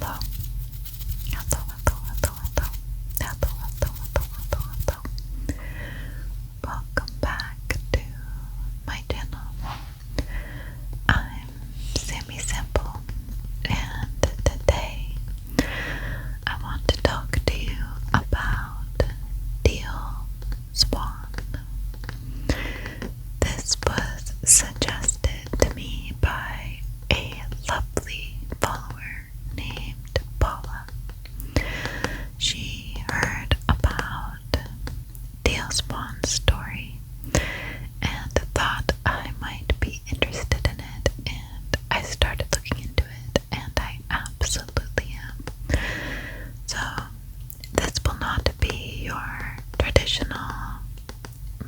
hello. Hello, hello, hello, hello. Hello, hello, hello, hello, hello. Welcome back to my channel. I'm Sammy Simple, and today I want to talk to you about Teal Swan. This was suggested to me by a lovely follower named Paula. She heard about Teal Swan's story and thought I might be interested in it, and I started looking into it, and I absolutely am. So this will not be your traditional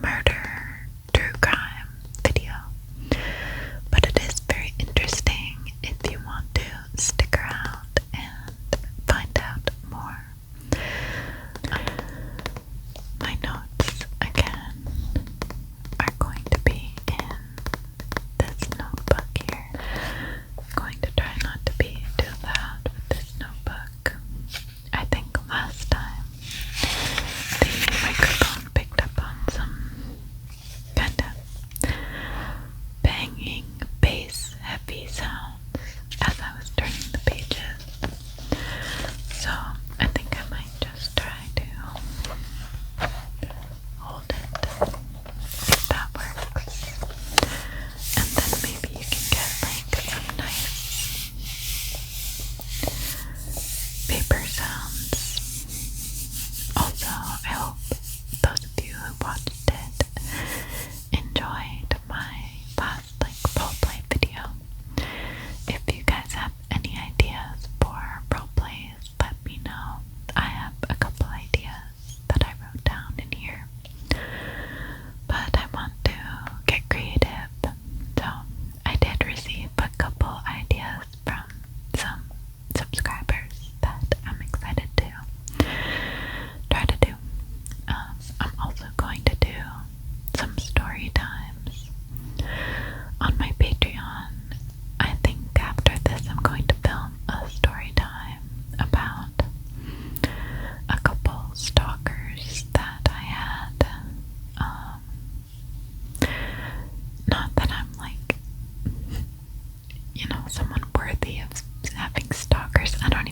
murder true crime video, but it is very interesting if you want to stick around and find out more. My notes, again, are going to be in this notebook here. I'm going to try not to be too loud with this notebook. I think last time the microphone picked up on some kind of banging, bass, heavy sounds as I was turning the pages. So I think I might just try to hold it, if that works. And then maybe you can get like some nice paper sounds. Also, I hope those of you who watched it enjoyed my last roleplay video. If you guys have any ideas for roleplays, let me know. I have a couple ideas that I wrote down in here, but I want to get creative. So I did receive a couple ideas from some subscribers that I'm excited to try to do. I'm also going to do some story times on my Patreon. I think after this I'm going to film a story time about a couple stalkers that I had. Not that I'm someone worthy of having stalkers. I don't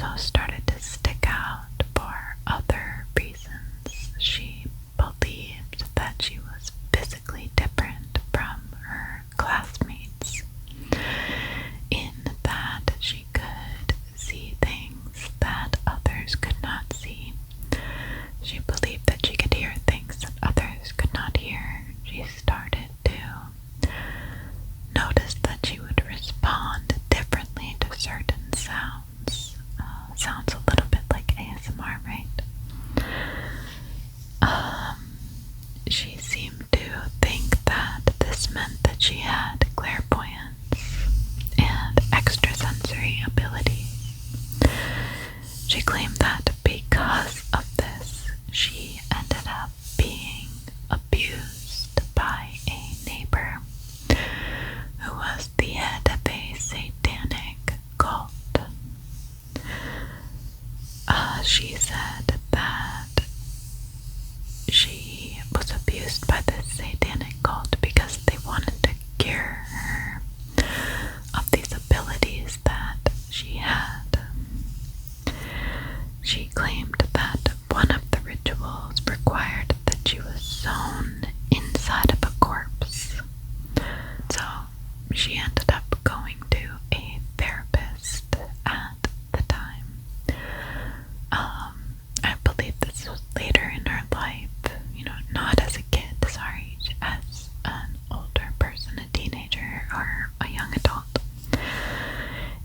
also started to stick out for other reasons. She believed that she was physically different from her classmates, in that she could see things that others could not see. She believed that she could hear things that others could not hear. She started to notice that she would respond differently to certain sounds. Sounds a little bit like ASMR, right? She seemed to think that this meant that she had clairvoyance and extrasensory abilities. She claimed that because of this, she ended up being abused by a neighbor who was the head of a satanic cult. She said that she was abused by this satanic cult because they wanted to cure her of these abilities that she had. She claimed that one of the rituals required that she was sewn inside of a corpse. So she ended up going to a therapist at the time. I believe this was later in her life, not as a kid, as an older person, a teenager, or a young adult.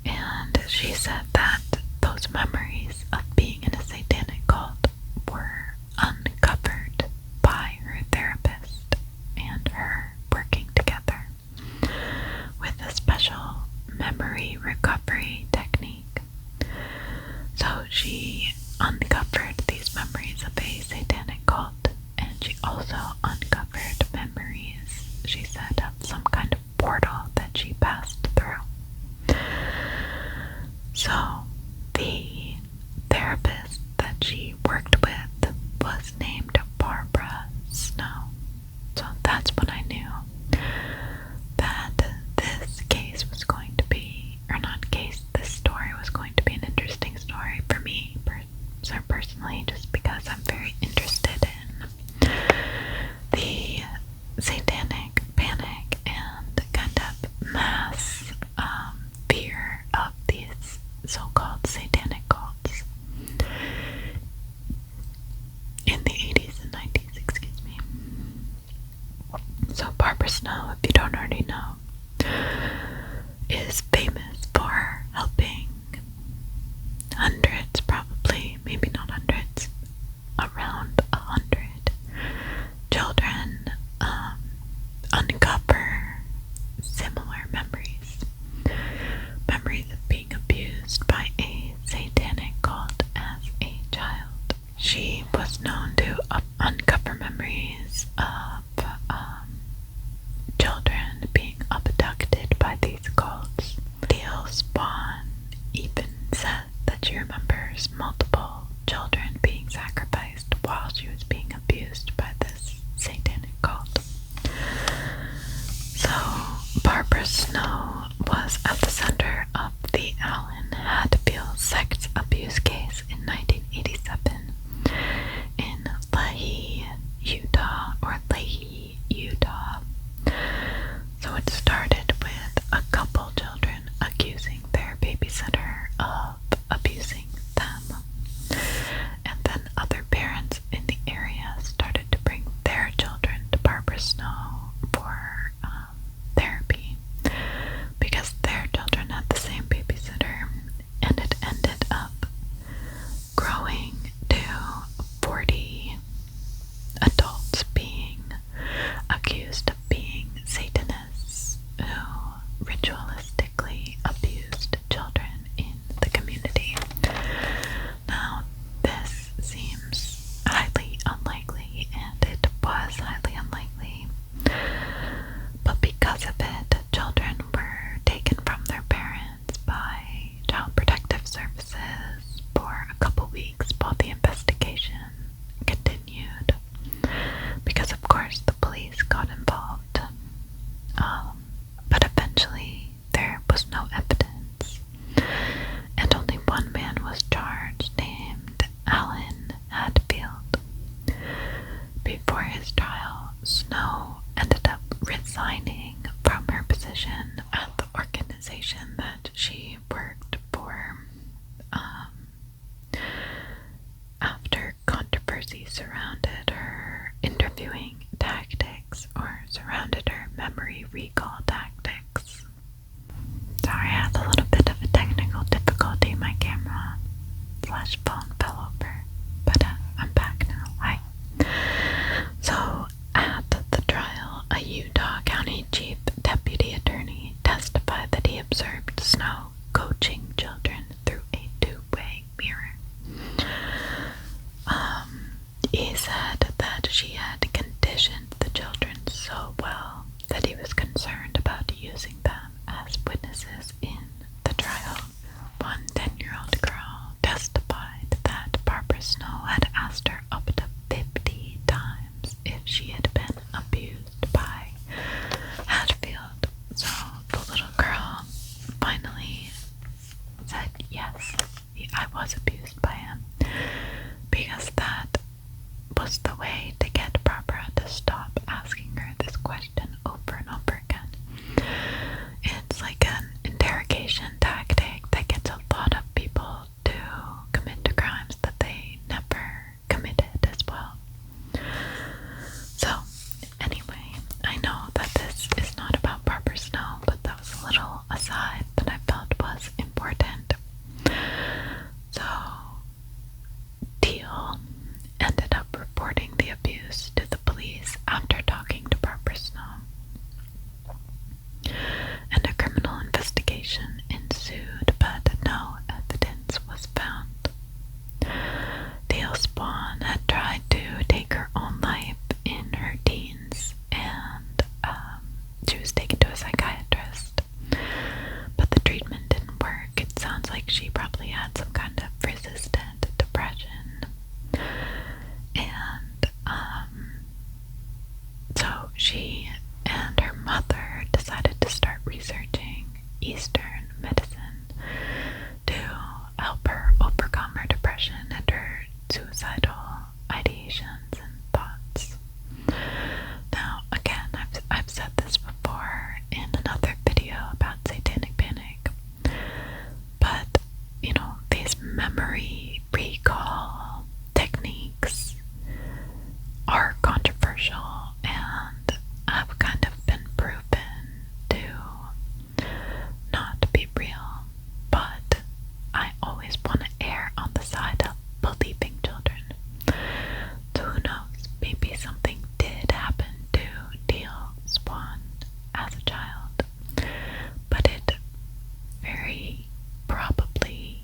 And she said that those memories of being in a satanic cult were uncovered by her therapist and her working together with a special memory recovery technique. So she uncovered these memories of a satanic cult, and she also uncovered memories, she said, of some kind of portal that she passed through. So the therapist that she worked with was named Barbara Snow. So that's when I knew that this case was going to be, or not case, this story was going to be an interesting story for me personally, just because I'm very interested in the satanic panic and kind of mass fear of these so-called satanic cults in the 80s and 90s, excuse me. So Barbara Snow, if you don't already know, is famous for helping hundreds, probably, maybe not hundreds, around 100 children uncover similar memories of being abused by a satanic cult as a child. She was known to uncover memories of children being abducted by these cults. Teal Swan even said that she remembers multiple children being sacrificed while she was being abused by this satanic cult. So Barbara Snow was at the center of the Allen Hatfield sex abuse case in 1987 in Leahy, Utah. So it started with a couple children accusing their babysitter of abusing them. And then other parents in the area started to bring their children to Barbara Snow for therapy because their children had the same babysitter, and it ended up growing to 40 adults being accused of being Satanists who ritualistically abused children in the community. Now, this seems highly unlikely, and it was highly unlikely, but because of it, children were taken from their parents by Child Protective Services for a couple weeks while the investigation continued, because of course the police got involved. But eventually there was no evidence, and only one man was she worked for, after controversy surrounded her interviewing tactics or surrounded her memory recall tactics. Sorry, I had a little bit of a technical difficulty. My camera / phone fell over, but I'm back now. Hi. So, at the trial, a Utah County Chief Deputy Attorney testified that he observed Snow coaching children through a two-way mirror. He said that she had conditioned the children so well that he was concerned about using them as witnesses in the trial. One 10-year-old girl testified that Barbara Snow had asked her up to 50 times if she had been abused by Hatfield. So the little girl finally said, yes, I was abused by him, because that was the way to get Barbara to stop asking her this question over and over again. It's like an interrogation tactic that gets a lot of people to commit crimes that they never committed as well. So, anyway, I know that this is not about Barbara Snow, but that was a little aside that I felt was important. So, Teal ended up reporting the abuse to the police after talking to Barbara Snow, and a criminal investigation ensued, but no evidence was found. Teal Swan had tried to take her own life in her teens, and she was taken to a psychiatrist, but the treatment didn't work. It sounds like she probably had some kind of resistant depression. And so she and her mother decided to start researching Eastern medicine to help her overcome her depression and her suicidal ideations and thoughts. Now, again, I've said this before in another video about satanic panic, but, these memory recall techniques are controversial and have kind of been proven to not be real, but I always want to err on the side of believing children. So who knows, maybe something did happen to Teal Swan as a child, but it very probably,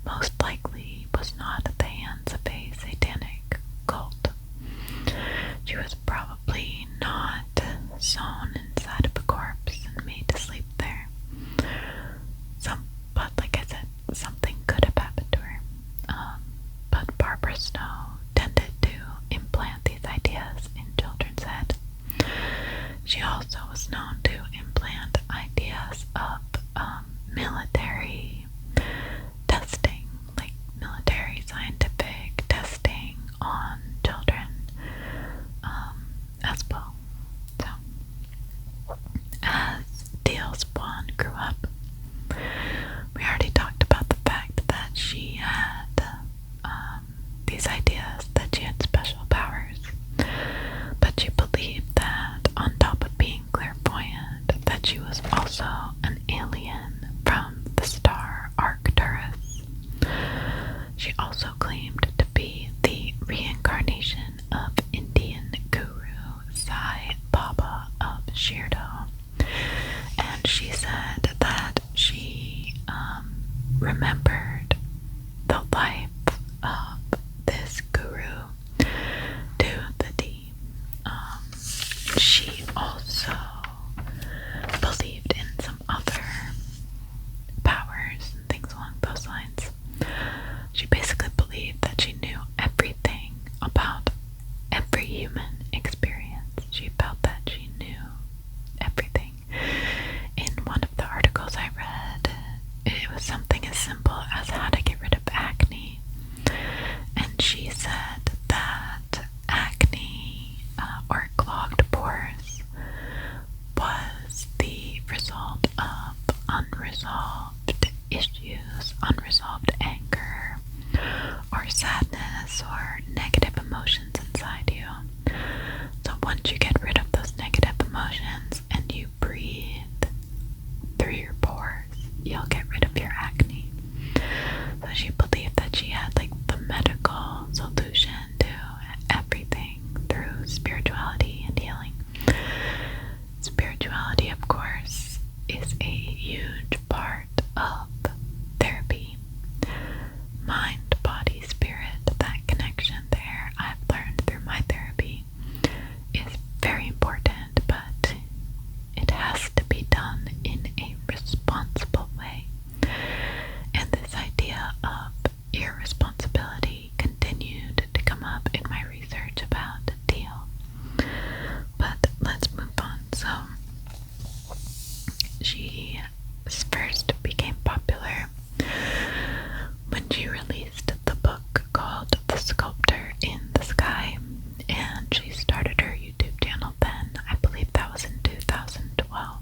most likely, was not at the hands of a satanic cult. She was probably not sewn inside of a corpse and made to sleep there. But like I said, something could have happened to her. But Barbara Snow tended to implant these ideas in children's head. She also was known to implant ideas of military testing, like military scientific testing on children as well. So, as Teal Swan grew up, we already talked about the fact that she had these ideas that she had special powers, but she believed that on top of being clairvoyant, that she was also an alien from the star Arcturus. She also claimed to be the reincarnation of Indian guru Sai Baba of Shirdo, and she said that she remembered the life of this guru to the D. She also believed in some other powers and things along those lines. She basically believed that she knew everything about every human experience. She felt that she knew everything. In one of the articles I read, it was something as simple as how to get rid of acne. And she said that acne or clogged pores was the result of unresolved issues, unresolved anger, or sadness, or negative emotions inside you. So once you get rid of those negative emotions and you breathe through your pores, you'll get rid of your acne. So she believed that she had like the medical solution to everything through spirituality and healing. Spirituality, of course, is a huge part of therapy. Mind, body, spirit, that connection there, I've learned through my therapy, is very important, but it has to be done in a responsible way. And this idea of irresponsibility continued to come up in my research about Teal. But let's move on. So, she first became popular when she released the book called The Sculptor in the Sky, and she started her YouTube channel then. I believe that was in 2012.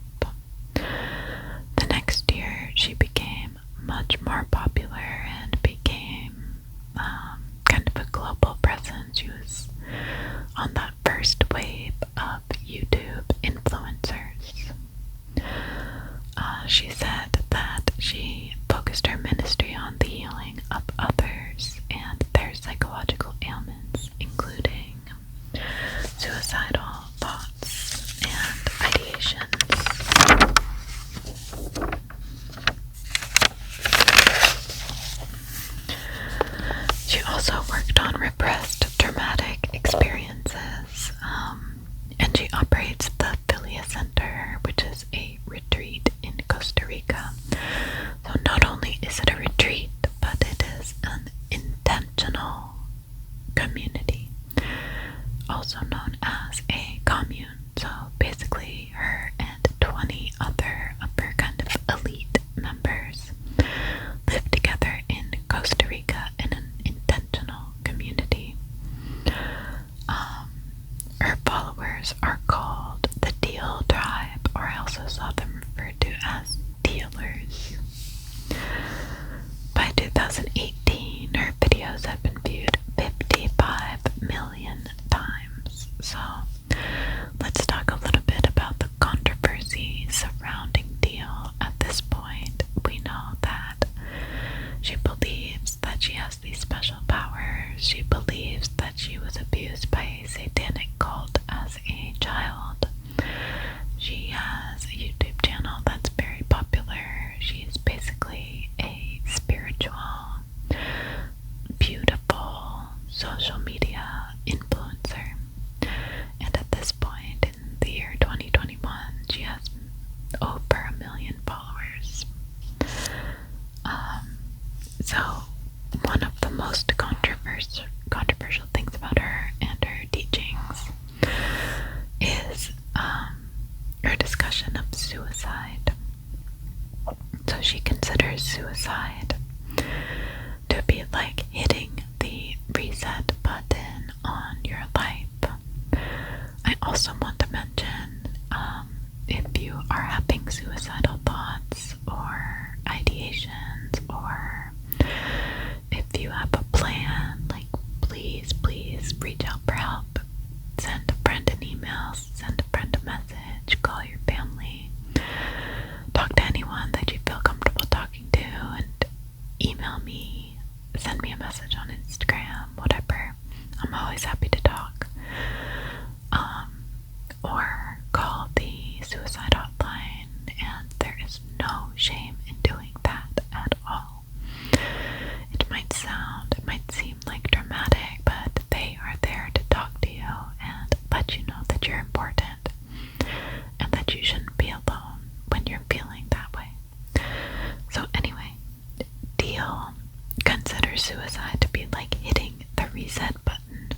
The next year, she became much more popular and became kind of a global presence. She was on that first wave of YouTube influencers. She said that she focused her ministry on the healing of others and their psychological ailments, including suicidal thoughts and ideations. She also worked on repressed traumatic experiences, and she operates the Philia Center, which is a retreat in Costa Rica. So not only is it a retreat, but it is an intentional community, also known as a commune. So basically her and 20 other of her kind of elite members live together in Costa Rica in an intentional community. Her followers are called the Teal tribe, or I also saw them referred to as Tealers. By 2018, her videos have been viewed 55 million times. So let's talk a little bit about the controversy surrounding Teal. At this point, we know that she believes that she has these special powers. She believes that she was abused by a satanic cult as a child. She has a YouTube channel that's very popular. She is basically a spiritual, beautiful social media influencer. And at this point, in the year 2021, she has over 1 million followers. So one of the most controversial things about her and her teachings is her discussion of suicide. So she considers suicide to be like hitting the reset button on your life. I also want to mention, if you are having suicidal thoughts or ideations, or if you have a plan, like please reach out for help. Send a friend an email, send a friend a message, call your family, talk to anyone that you feel comfortable talking to, and email me, send me a message on Instagram, whatever. I'm always happy to talk. Or call the suicide hotline, and there is no shame in doing that at all. It might seem like dramatic, but they are there to talk to you and let you know that you're important and that you shouldn't be alone when you're feeling that way. So anyway, Teal considers suicide to be like hitting the reset button.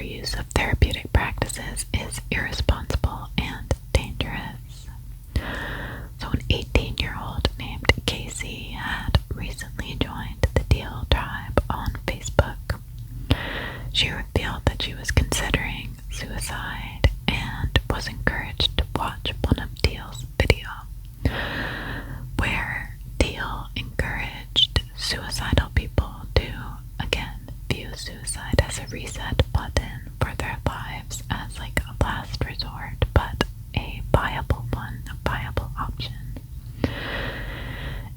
use of therapeutic practices is irresponsible and dangerous. So an 18-year-old named Casey had recently joined the Teal tribe on Facebook. She revealed that she was considering suicide and was encouraged to watch one of Teal's videos, where Teal encouraged suicidal people to, again, view suicide as a reset button for their lives, as like a last resort, but a viable one, a viable option.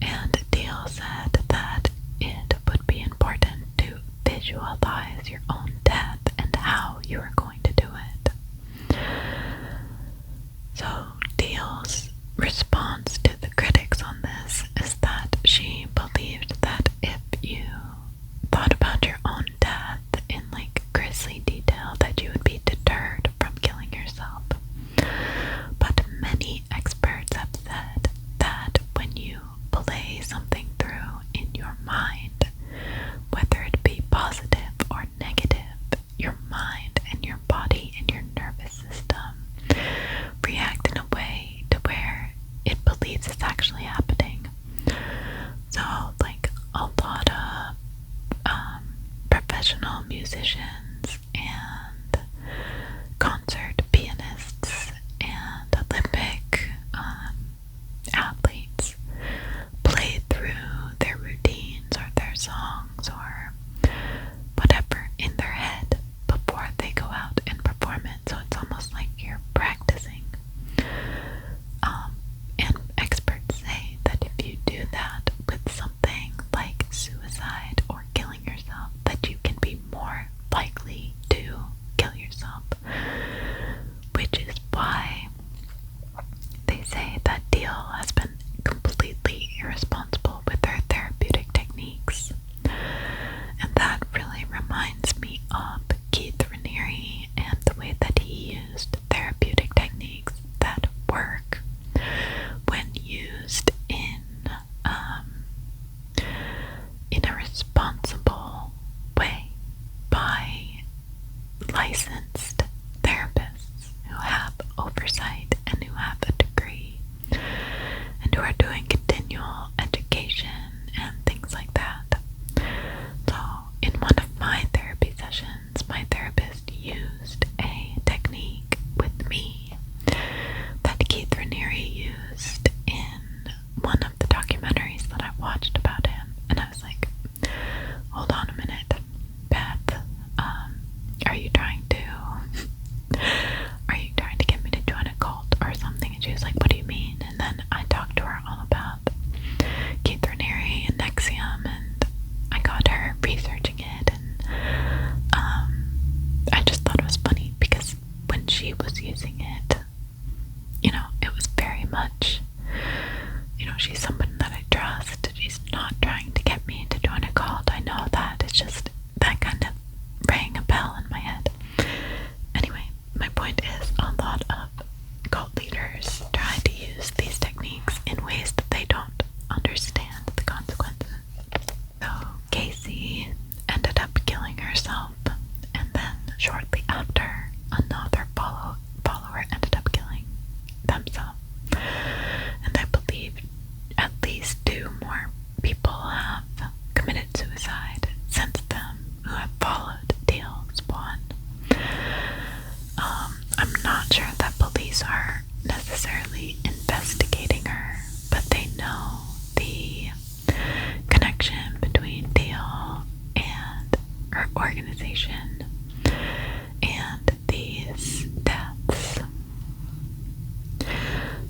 And Teal said that it would be important to visualize your own death and how you are going to do it. So Teal's response to the critics on this is that she believed that if you thought about your own death in like grisly detail, that you would be deterred from killing yourself. But many experts have said that when you play something through in your mind, whether it be positive or negative, your mind and your body and your nervous system react in a way to where it believes it's actually happening. So, like a lot of professional musicians and concert pianists and Olympic athletes play through their routines or their songs or whatever in their head before they go out and perform it. So it's almost like you're practicing. And experts say that if you do that with something like suicide or killing yourself, that you can be more likely to kill yourself, which is why they say that Teal has been completely irresponsible with her therapeutic techniques. And that really reminds me of Keith Raniere and the way that he used therapeutic techniques that work when used in a responsible way by licensed therapists who have oversight and who have a degree and who are doing continual education and things like that. So in one of my therapy sessions, my therapist used a technique with me that Keith Raniere used in one of the documentaries that I watched about him. And I was like, hold on a minute, Beth, are you trying to get me to join a cult or something? And she was like, what do you mean? And then I talked to her all about Keith Raniere and Nexium, and I got her researching it, and I just thought it was funny because when she was using it, it was very much, she's someone that I trust. She's not trying to get me to join a cult. I know that. It's just that kind of rang a bell in my head. Anyway, my point is a lot of cult leaders try to use these techniques in ways that they don't understand the consequences. So Casey ended up killing herself, and then shortly after, another follower ended up killing themselves. And I believe at least 2 more people have committed suicide since then who have followed Teal Swan. I'm not sure that police are necessarily investigating her, but they know the connection between Teal and her organization and these deaths.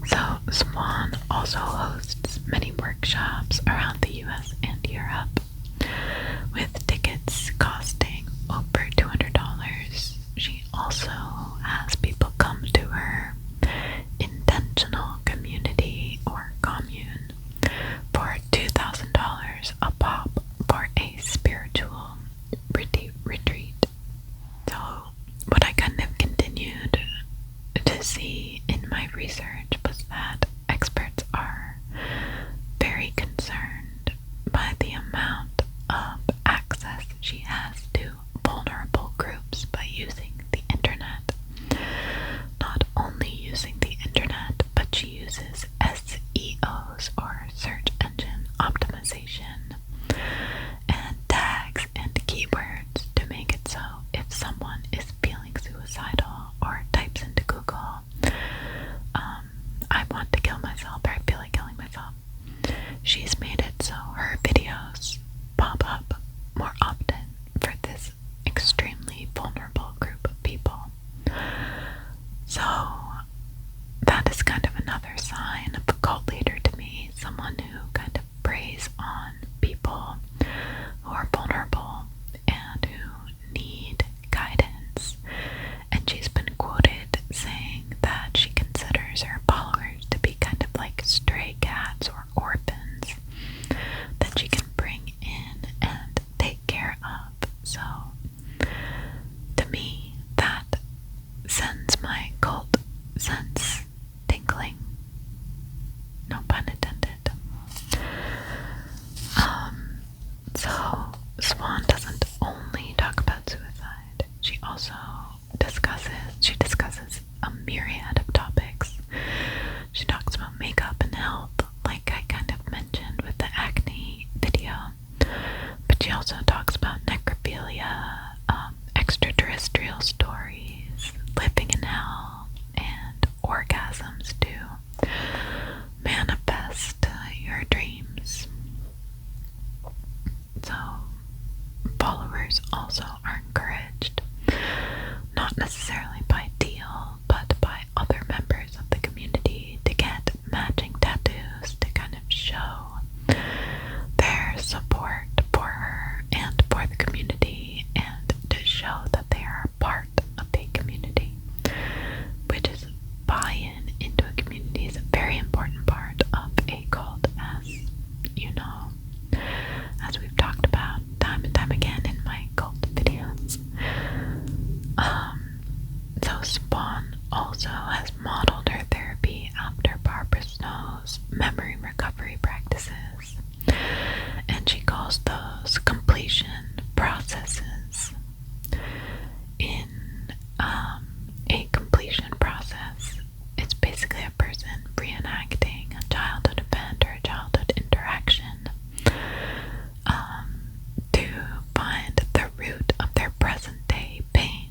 So Swan also hosts many workshops around the US and Europe, with tickets costing over $200. She also has people come to her intentional community or commune for $2,000 a pop for a spiritual retreat. So what I kind of continued to see in my research was that experts are very concerned by the amount of access she has to vulnerable groups by using Swan doesn't only talk about suicide. She also discusses a myriad of topics. She talks about makeup and health, like I kind of mentioned with the acne video. But she also talks about necrophilia, extraterrestrial stories, living in hell, and orgasms to manifest your dreams. So, followers also are encouraged, not necessarily by Teal, but by other members of the community, to get matching tattoos to kind of show their support for her and for the community, and to show that they are part of a community, which is buy-in into a community is a very important part of a cult, as you know, as we've talked about time and time again in my cult videos. So Swan also has modeled her therapy after Barbara Snow's memory recovery practices, and she calls those completion processes. In a completion process, it's basically a person reenacting a childhood event or a childhood interaction to find the root of their present day pain.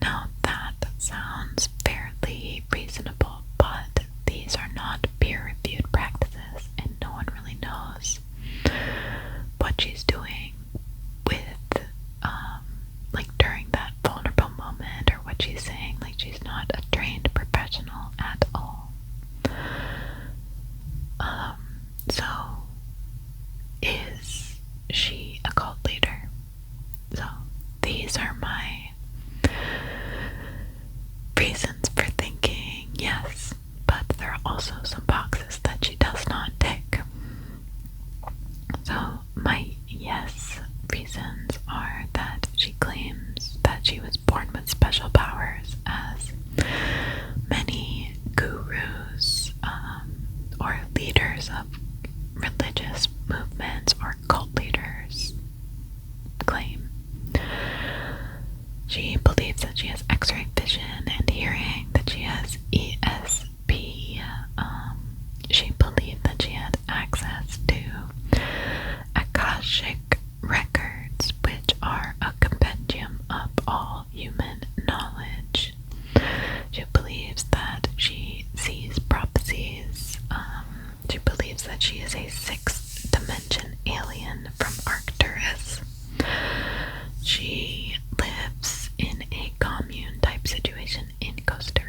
Now that sounds fairly reasonable, but these are not peer-reviewed practices, and no one really knows what she's doing with like during that vulnerable moment, or what she's saying. Like, she's not a trained professional at all. So is she a cult leader? So these are my reasons for thinking yes, but there are also some boxes that she does not tick. So my yes reasons are that she claims that she was born with special powers, as many gurus or leaders of religious movements or cult leaders claim. She believes that she has X-ray vision and hearing, that she has ESP. She believed that she had access to Akashic records, which are a compendium of all human knowledge. She believes that she sees prophecies. She believes that she is a sixth dimension alien from Arcturus. She lives in a commune type situation in Costa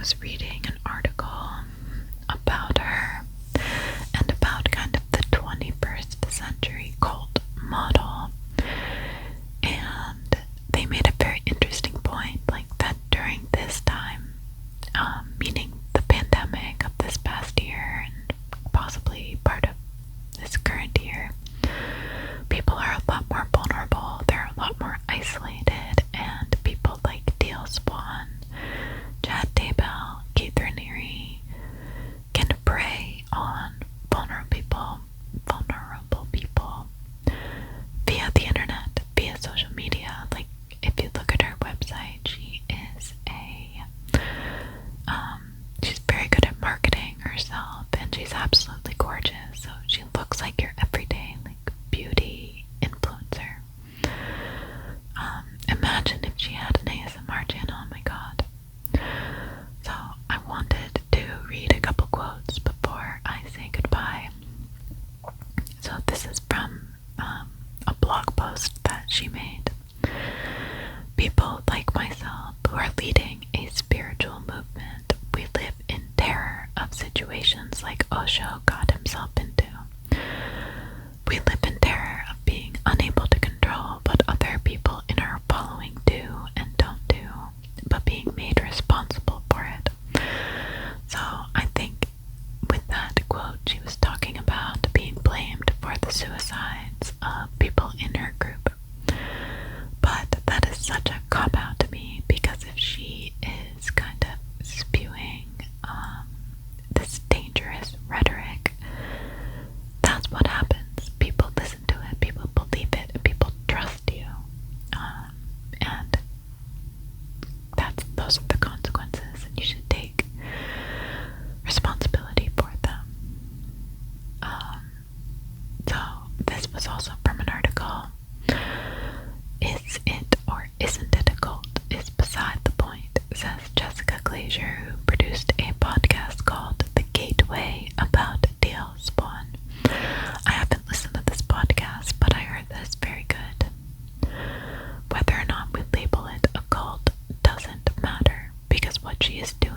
was reading an article about her and about kind of the 21st century cult model, and they made a very interesting point, like that during this time, meaning the pandemic of this past year and possibly part of this current year, people are a lot more vulnerable, they're a lot more isolated, and people like Teal Swan, Chad Daybell, Catherine Neary can prey on vulnerable people via the internet, via social media. Like, if you look at her website, she is she's very good at marketing herself, and she's absolutely gorgeous, so she looks like your everyday, like, beauty influencer. Imagine if she had an ASMR channel, oh my god. So, I wanted to read a couple quotes before I say goodbye. So, this is from a blog post that she made. People like myself who are leading a spiritual movement, we live in terror of situations like Osho got himself into. We live in terror of being unable to control what other people in our following do and don't do, but being made responsible for it. So I think with that quote, she was talking about being blamed for the suicides of people in her group. But that is such a cop-out to me, because if she is kind of spewing this dangerous rhetoric, that's what happens. People listen to it, people believe it, and people trust you. And those are the consequences, and you should take responsibility for them. So this was also from an article. Is it or isn't it a cult is beside the point, says Jessica Glazier, who produced a podcast called The Gateway about Teal Swan. I haven't listened to this podcast, but I heard that it's very good. Whether or not we label it a cult doesn't matter, because what she is doing